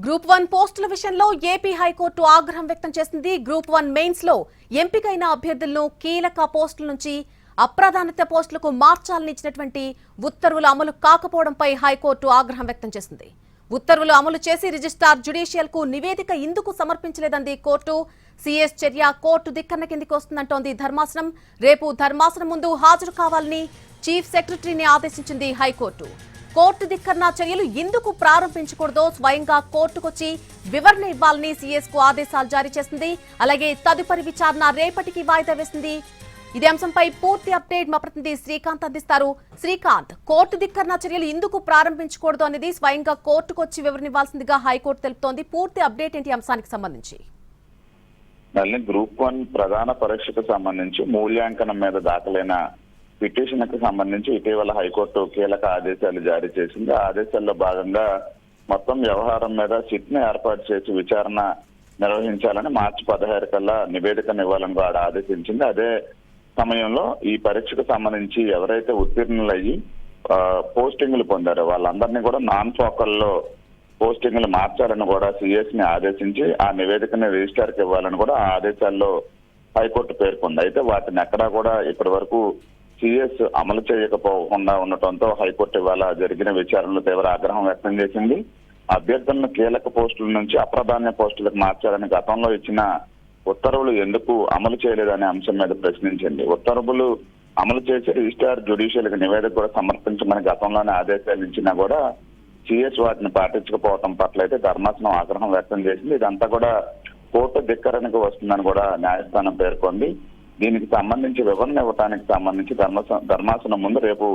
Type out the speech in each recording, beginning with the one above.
Group 1 పోస్టుల విషయంలో AP high court ఆగ్రహం వ్యక్తం చేసింది. గ్రూప్ 1 మెయిన్స్ లో ఎంపికైన అభ్యర్థులను కీలక పోస్టుల నుంచి అప్రాధాన్యత పోస్టులకు మార్చాలని ఇచ్చినటువంటి ఉత్తర్వులు అమలు కాకపోవడంపై హైకోర్టు ఆగ్రహం వ్యక్తం చేసింది. ఉత్తర్వులు అమలు చేసి రిజిస్ట్రార్ జ్యుడిషియల్ కు నివేదిక ఎందుకు సమర్పించలేదంది కోర్టు. సీఎస్ చర్య కోర్టు ధిక్కరణ కిందికి వస్తుందంటోంది ధర్మాసనం. రేపు ధర్మాసనం ముందు హాజరు కావాలని చీఫ్ సెక్రటరీని ఆదేశించింది హైకోర్టు. కోర్టు ధిక్కరణ చర్యలు ఎందుకు ప్రారంభించకూడదో స్వయంగా కోర్టుకొచ్చి వివరణ ఇవ్వాలని సీఎస్ కు ఆదేశాలు జారీ చేసింది. అలాగే తదుపరి విచారణ రేపటికి వాయిదా వేసింది. ఇదే అంశంపై పూర్తి అప్డేట్ మా ప్రతినిధి శ్రీకాంత్ అందిస్తారు. శ్రీకాంత్, కోర్టు ధిక్కరణ చర్యలు ఎందుకు ప్రారంభించకూడదు అనేది స్వయంగా కోర్టుకొచ్చి వివరణ ఇవ్వాల్సిందిగా హైకోర్టు తెలుపుతోంది. పూర్తి అప్డేట్ ఏంటి అంశానికి సంబంధించి? గ్రూప్ 1 ప్రధాన పరీక్షకు సంబంధించి మూల్యాంకనం మీద దాఖలైన పిటిషన్ కు సంబంధించి ఇటీవల హైకోర్టు కీలక ఆదేశాలు జారీ చేసింది. ఆ ఆదేశాల్లో భాగంగా మొత్తం వ్యవహారం మీద సిట్ ని ఏర్పాటు చేసి విచారణ నిర్వహించాలని మార్చి 16 కల్లా నివేదికను ఇవ్వాలని కూడా ఆదేశించింది. అదే సమయంలో ఈ పరీక్షకు సంబంధించి ఎవరైతే ఉత్తీర్ణులయ్యి పోస్టింగ్లు పొందారో వాళ్ళందరినీ కూడా నాన్ ఫోకల్లో పోస్టింగ్లు మార్చాలని కూడా సిఎస్ ని ఆదేశించి ఆ నివేదికని రిజిస్ట్రార్ కి ఇవ్వాలని కూడా ఆ ఆదేశాల్లో హైకోర్టు పేర్కొంది. అయితే వాటిని ఎక్కడా కూడా ఇప్పటి వరకు సిఎస్ అమలు చేయకపోకుండా ఉండటంతో హైకోర్టు ఇవాళ జరిగిన విచారణలో తీవ్ర ఆగ్రహం వ్యక్తం చేసింది. అభ్యర్థులను కీలక పోస్టుల నుంచి అప్రాధాన్య పోస్టులకు మార్చాలని గతంలో ఇచ్చిన ఉత్తర్వులు ఎందుకు అమలు చేయలేదనే అంశం మీద ప్రశ్నించింది. ఉత్తర్వులు అమలు చేసి రిజిస్ట్రార్ జ్యుడిషియల్ కి నివేదిక కూడా సమర్పించమని గతంలోనే ఆదేశాలు ఇచ్చినా కూడా సిఎస్ వాటిని పాటించకపోవడం పట్ల అయితే ధర్మాసనం ఆగ్రహం వ్యక్తం చేసింది. ఇదంతా కూడా కోర్టు ధిక్కరణకు వస్తుందని కూడా న్యాయస్థానం పేర్కొంది. దీనికి సంబంధించి వివరణ ఇవ్వడానికి సంబంధించి ధర్మాసనం ముందు రేపు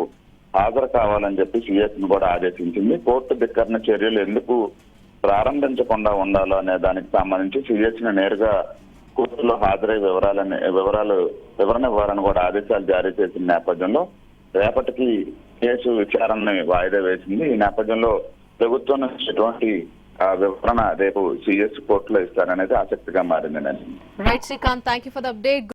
హాజరు కావాలని చెప్పి సిఎస్ ని కూడా ఆదేశించింది. కోర్టు ధిక్కరణ చర్యలు ఎందుకు ప్రారంభించకుండా ఉండాలో అనే దానికి సంబంధించి సిఎస్ ని నేరుగా కోర్టులో హాజరై వివరణ ఇవ్వాలని కూడా ఆదేశాలు జారీ చేసిన నేపథ్యంలో రేపటికి కేసు విచారణని వాయిదా వేసింది. ఈ నేపథ్యంలో ప్రభుత్వం నుంచి ఎటువంటి వివరణ రేపు సిఎస్ కోర్టులో ఇస్తారనేది ఆసక్తిగా మారింది. Right Srikanth, thank you for the update.